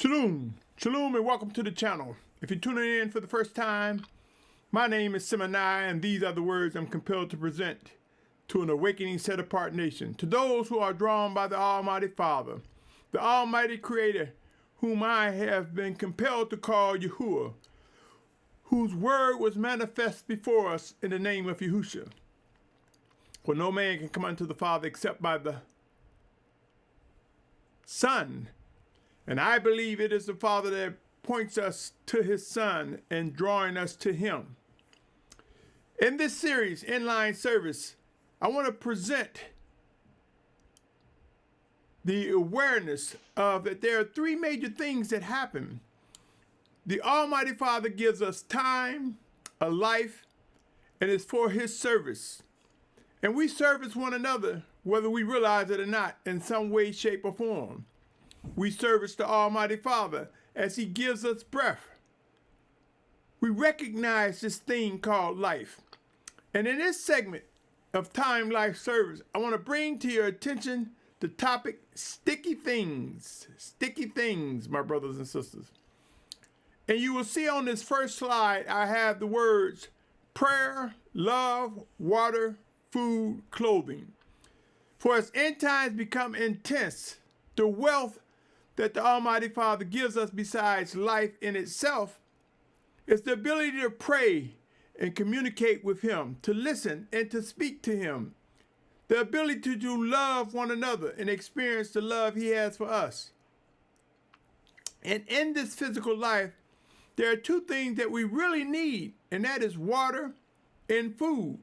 Shalum, Shalum, and welcome to the channel. If you're tuning in for the first time, my name is Symmanayah, and these are the words I'm compelled to present to an awakening set-apart nation. To those who are drawn by the Almighty Father, the Almighty Creator, whom I have been compelled to call Yahuah, whose word was manifest before us in the name of Yahusha. For no man can come unto the Father except by the Son. And I believe it is the Father that points us to his Son and drawing us to him. In this series, Inline Service, I want to present the awareness of that there are three major things that happen. The Almighty Father gives us time, a life, and it's for his service. And we service one another, whether we realize it or not, in some way, shape, or form. We service the Almighty Father as he gives us breath. We recognize this thing called life. And in this segment of Time Life Service, I want to bring to your attention the topic Sticky Things. Sticky things, my brothers and sisters. And you will see on this first slide, I have the words prayer, love, water, food, clothing. For as end times become intense, the wealth that the Almighty Father gives us besides life in itself is the ability to pray and communicate with him, to listen and to speak to him, the ability to love one another and experience the love he has for us. And in this physical life, there are two things that we really need, and that is water and food.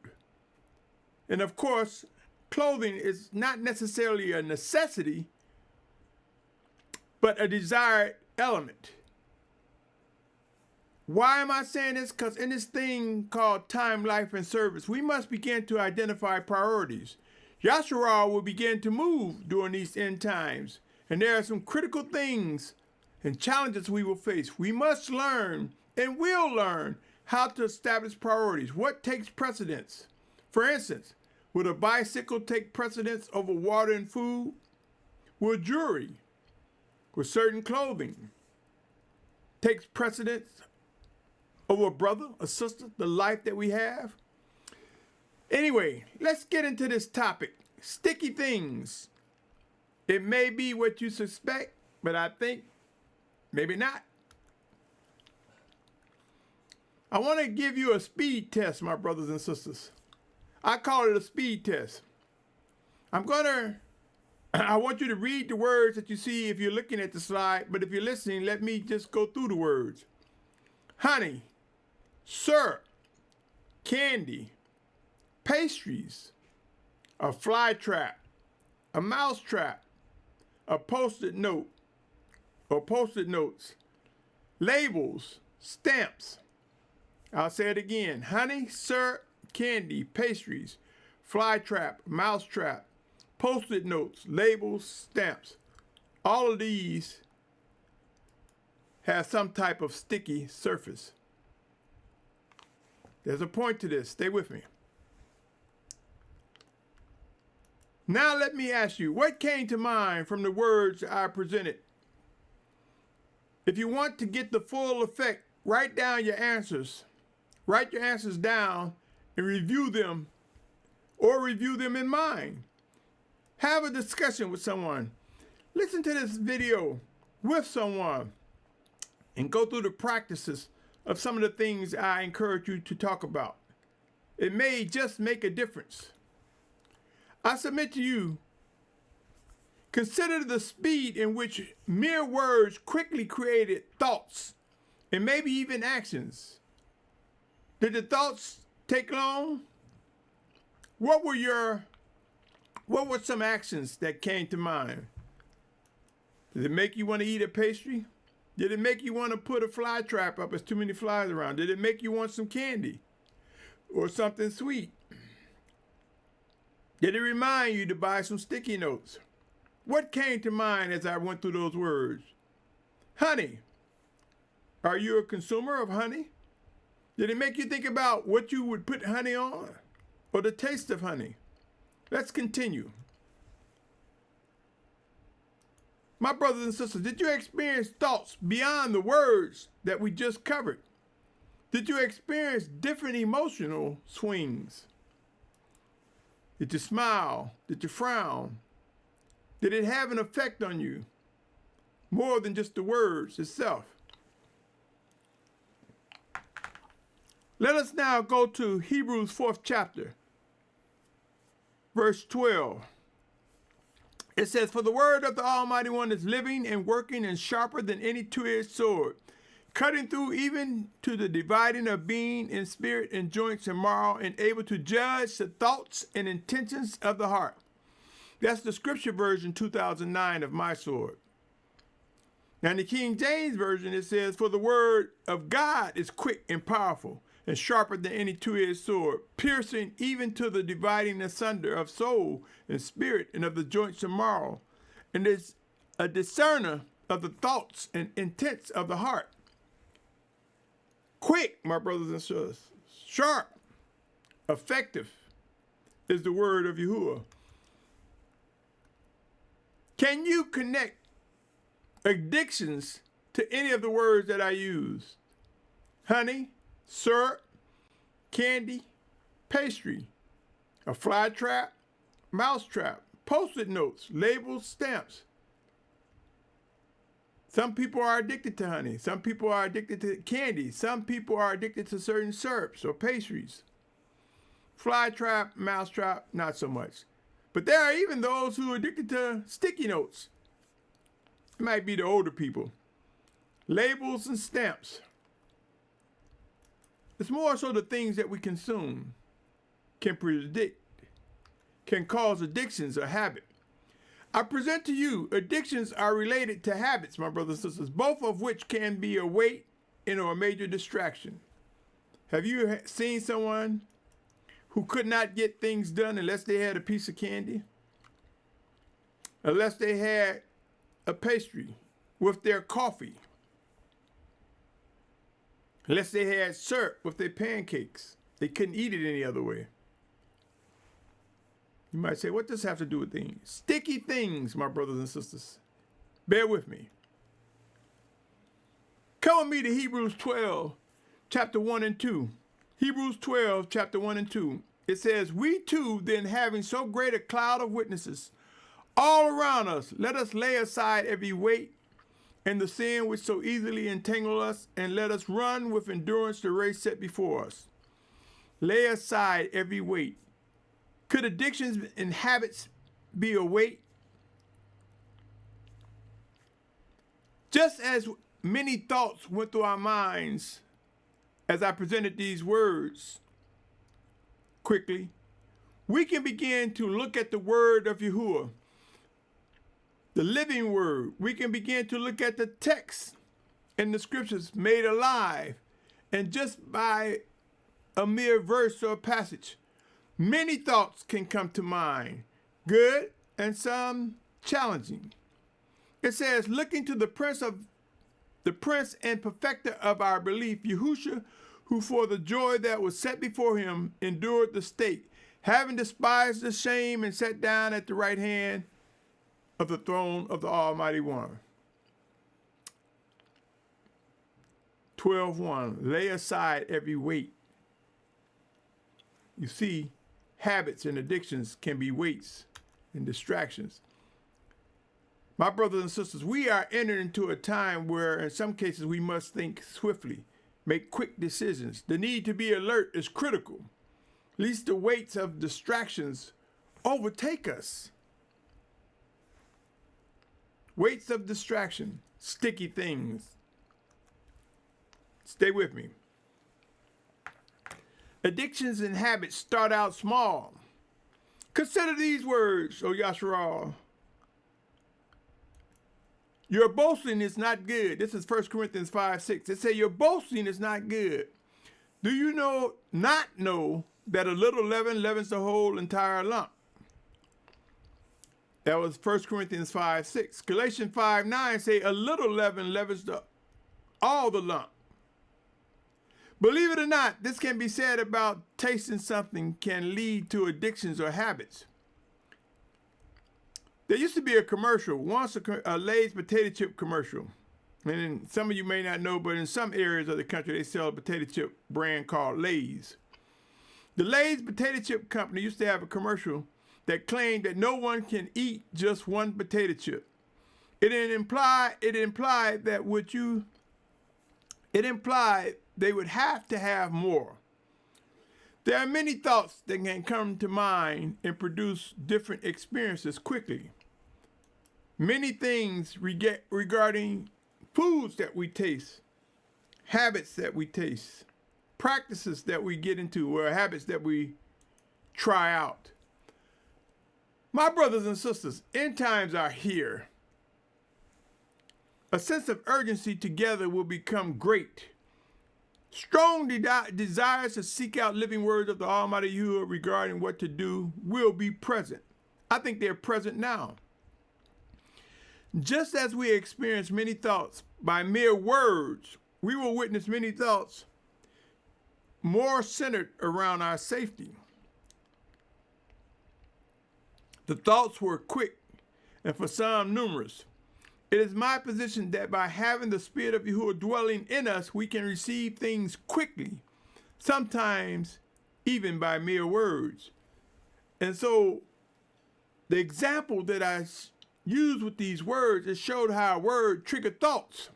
And of course, clothing is not necessarily a necessity, but a desired element. Why am I saying this? Because in this thing called time, life, and service, we must begin to identify priorities. Yahusha will begin to move during these end times, and there are some critical things and challenges we will face. We must learn and will learn how to establish priorities. What takes precedence? For instance, would a bicycle take precedence over water and food? Will jewelry, with certain clothing, takes precedence over a brother, a sister, the life that we have? Anyway, let's get into this topic. Sticky things. It may be what you suspect, but I think maybe not. I want to give you a speed test, my brothers and sisters. I call it a speed test. I want you to read the words that you see if you're looking at the slide, but if you're listening, let me just go through the words. Honey, syrup, candy, pastries, a fly trap, a mouse trap, a post-it note or post-it notes, labels, stamps. I'll say it again. Honey, syrup, candy, pastries, fly trap, mouse trap, post-it notes, labels, stamps. All of these have some type of sticky surface. There's a point to this. Stay with me. Now let me ask you, what came to mind from the words I presented? If you want to get the full effect, write down your answers. Write your answers down and review them in mind. Have a discussion with someone. Listen to this video with someone and go through the practices of some of the things I encourage you to talk about. It may just make a difference. I submit to you, consider the speed in which mere words quickly created thoughts and maybe even actions. Did the thoughts take long? What were some actions that came to mind? Did it make you want to eat a pastry? Did it make you want to put a fly trap up? There's too many flies around. Did it make you want some candy or something sweet? Did it remind you to buy some sticky notes? What came to mind as I went through those words? Honey. Are you a consumer of honey? Did it make you think about what you would put honey on or the taste of honey? Let's continue. My brothers and sisters, did you experience thoughts beyond the words that we just covered? Did you experience different emotional swings? Did you smile? Did you frown? Did it have an effect on you more than just the words itself? Let us now go to Hebrews 4th chapter, verse 12. It says, "For the word of the Almighty One is living and working and sharper than any two-edged sword, cutting through even to the dividing of being and spirit and joints and marrow, and able to judge the thoughts and intentions of the heart." That's the scripture version 2009 of my sword. Now in the King James Version, it says, "For the word of God is quick and powerful and sharper than any two-edged sword, piercing even to the dividing asunder of soul and spirit and of the joints and marrow, and is a discerner of the thoughts and intents of the heart." Quick, my brothers and sisters, sharp, effective is the word of Yahuah. Can you connect addictions to any of the words that I use? Honey, syrup, candy, pastry, a fly trap, mouse trap, post-it notes, labels, stamps. Some people are addicted to honey. Some people are addicted to candy. Some people are addicted to certain syrups or pastries. Fly trap, mouse trap, not so much. But there are even those who are addicted to sticky notes. It might be the older people. Labels and stamps. It's more so the things that we consume can predict, can cause addictions or habit. I present to you, addictions are related to habits, my brothers and sisters, both of which can be a weight and or a major distraction. Have you seen someone who could not get things done unless they had a piece of candy? Unless they had a pastry with their coffee? Unless they had syrup with their pancakes? They couldn't eat it any other way. You might say, what does this have to do with things? Sticky things, my brothers and sisters. Bear with me. Come with me to Hebrews 12, chapter 1 and 2. Hebrews 12, chapter 1 and 2. It says, "We too, then having so great a cloud of witnesses all around us, let us lay aside every weight and the sin which so easily entangle us, and let us run with endurance the race set before us." Lay aside every weight. Could addictions and habits be a weight? Just as many thoughts went through our minds as I presented these words quickly, we can begin to look at the word of Yahuah, the living word. We can begin to look at the text in the scriptures made alive, and just by a mere verse or passage, many thoughts can come to mind, good and some challenging. It says, "Looking to the prince and perfecter of our belief, Yahusha, who for the joy that was set before him endured the stake, having despised the shame, and sat down at the right hand of the throne of the Almighty One." 12:1, lay aside every weight. You see, habits and addictions can be weights and distractions. My brothers and sisters, we are entering into a time where in some cases we must think swiftly, make quick decisions. The need to be alert is critical, lest the weights of distractions overtake us. Weights of distraction, sticky things. Stay with me. Addictions and habits start out small. Consider these words, O Yahusha. Your boasting is not good. This is 1 Corinthians 5:6. It says your boasting is not good. Do you not know that a little leaven leavens the whole entire lump? That was 1 Corinthians 5:6. Galatians 5:9 say a little leaven leavens all the lump. Believe it or not, this can be said about tasting something can lead to addictions or habits. There used to be a commercial, once a Lay's potato chip commercial. And some of you may not know, but in some areas of the country, they sell a potato chip brand called Lay's. The Lay's potato chip company used to have a commercial that claimed that no one can eat just one potato chip. It implied they would have to have more. There are many thoughts that can come to mind and produce different experiences quickly. Many things regarding foods that we taste, habits that we taste, practices that we get into, or habits that we try out. My brothers and sisters, end times are here. A sense of urgency together will become great. Strong desires to seek out living words of the Almighty Yahuah regarding what to do will be present. I think they're present now. Just as we experience many thoughts by mere words, we will witness many thoughts more centered around our safety. The thoughts were quick and for some numerous. It is my position that by having the Spirit of Yahuah dwelling in us, we can receive things quickly, sometimes even by mere words. And so the example that I used with these words, it showed how a word triggered thoughts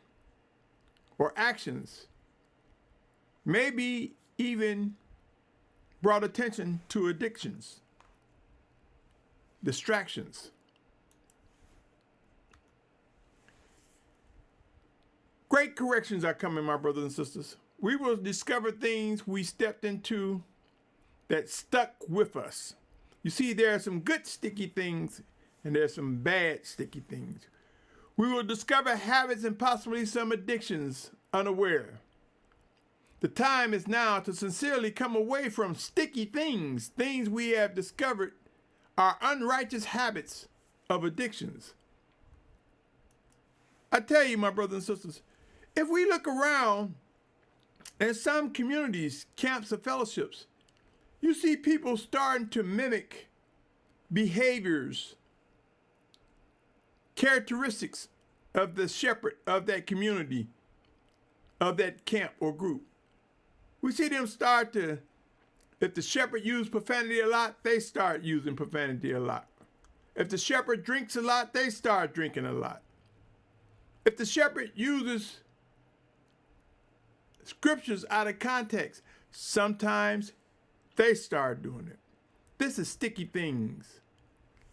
or actions, maybe even brought attention to addictions, distractions. Great corrections are coming, my brothers and sisters. We will discover things we stepped into that stuck with us. You see, there are some good sticky things and there's some bad sticky things. We will discover habits and possibly some addictions unaware. The time is now to sincerely come away from sticky things we have discovered are unrighteous habits of addictions. I tell you, my brothers and sisters, if we look around in some communities, camps, or fellowships, you see people starting to mimic behaviors, characteristics of the shepherd of that community, of that camp or group. We see them start to, if the shepherd used profanity a lot, they start using profanity a lot. If the shepherd drinks a lot, they start drinking a lot. If the shepherd uses scriptures out of context, sometimes they start doing it. This is sticky things.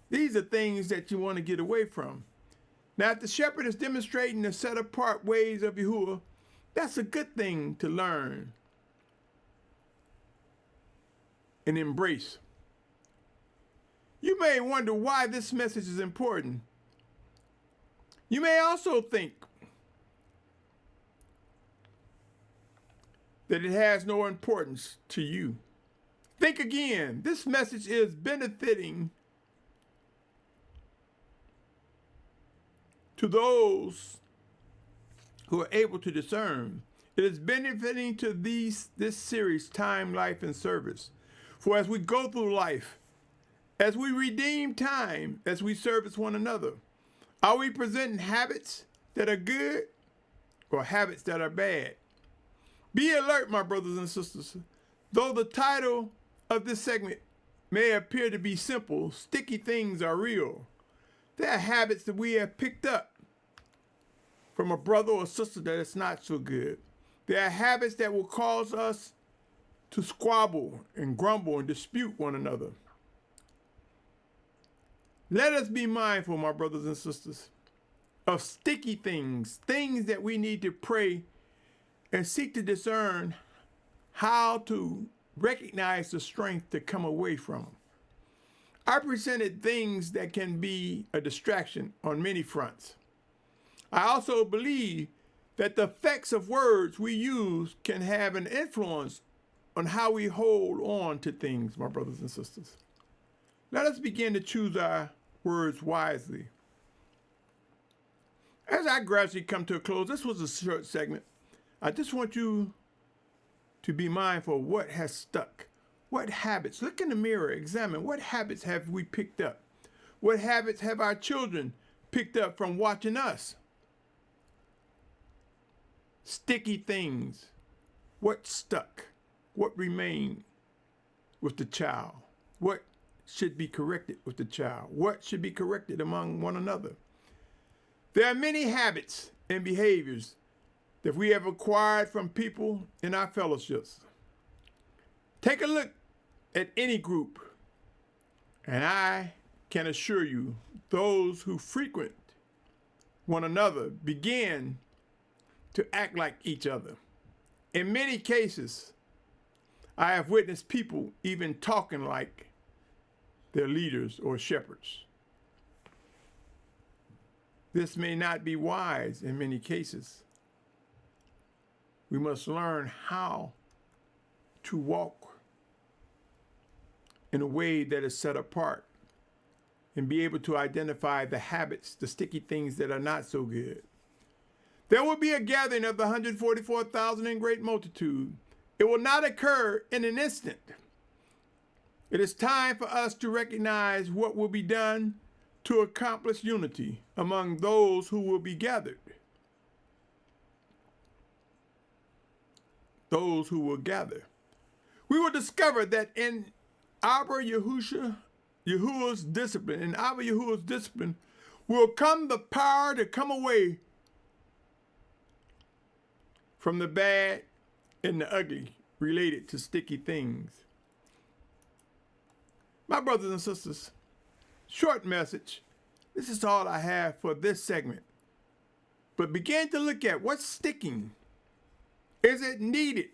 These are things that you want to get away from. Now, if the shepherd is demonstrating the set-apart ways of Yahuah, that's a good thing to learn and embrace. You may wonder why this message is important. You may also think that it has no importance to you. Think again. This message is benefiting to those who are able to discern. It is benefiting to this series, Time, Life, and Service. For as we go through life, as we redeem time, as we service one another, are we presenting habits that are good or habits that are bad? Be alert, my brothers and sisters. Though the title of this segment may appear to be simple, sticky things are real. There are habits that we have picked up from a brother or sister that is not so good. There are habits that will cause us to squabble and grumble and dispute one another. Let us be mindful, my brothers and sisters, of sticky things, things that we need to pray and seek to discern how to recognize the strength to come away from. I presented things that can be a distraction on many fronts. I also believe that the effects of words we use can have an influence on how we hold on to things, my brothers and sisters. Let us begin to choose our words wisely. As I gradually come to a close, this was a short segment. I just want you to be mindful of what has stuck. What habits? Look in the mirror, examine what habits have we picked up? What habits have our children picked up from watching us? Sticky things. What stuck? What remained with the child? What should be corrected with the child? What should be corrected among one another? There are many habits and behaviors that we have acquired from people in our fellowships. Take a look at any group, and I can assure you, those who frequent one another begin to act like each other. In many cases, I have witnessed people even talking like their leaders or shepherds. This may not be wise in many cases. We must learn how to walk in a way that is set apart and be able to identify the habits, the sticky things that are not so good. There will be a gathering of the 144,000 in great multitude. It will not occur in an instant. It is time for us to recognize what will be done to accomplish unity among those who will be gathered. Those who will gather. We will discover that in our Yahuwah's discipline, will come the power to come away from the bad and the ugly related to sticky things. My brothers and sisters, short message. This is all I have for this segment. But begin to look at what's sticking. Is it needed?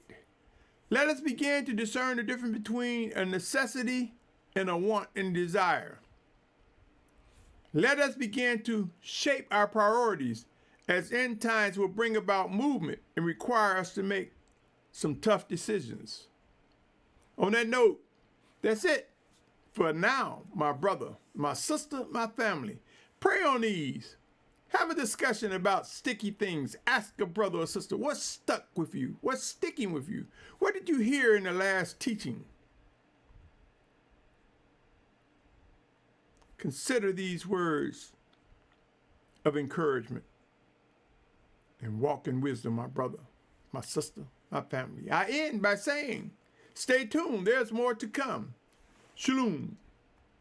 Let us begin to discern the difference between a necessity and a want and desire. Let us begin to shape our priorities, as end times will bring about movement and require us to make some tough decisions. On that note, that's it for now, my brother, my sister, my family. Pray on these. Have a discussion about sticky things. Ask a brother or sister, what's stuck with you? What's sticking with you? What did you hear in the last teaching? Consider these words of encouragement and walk in wisdom, my brother, my sister, my family. I end by saying, stay tuned. There's more to come. Shalum.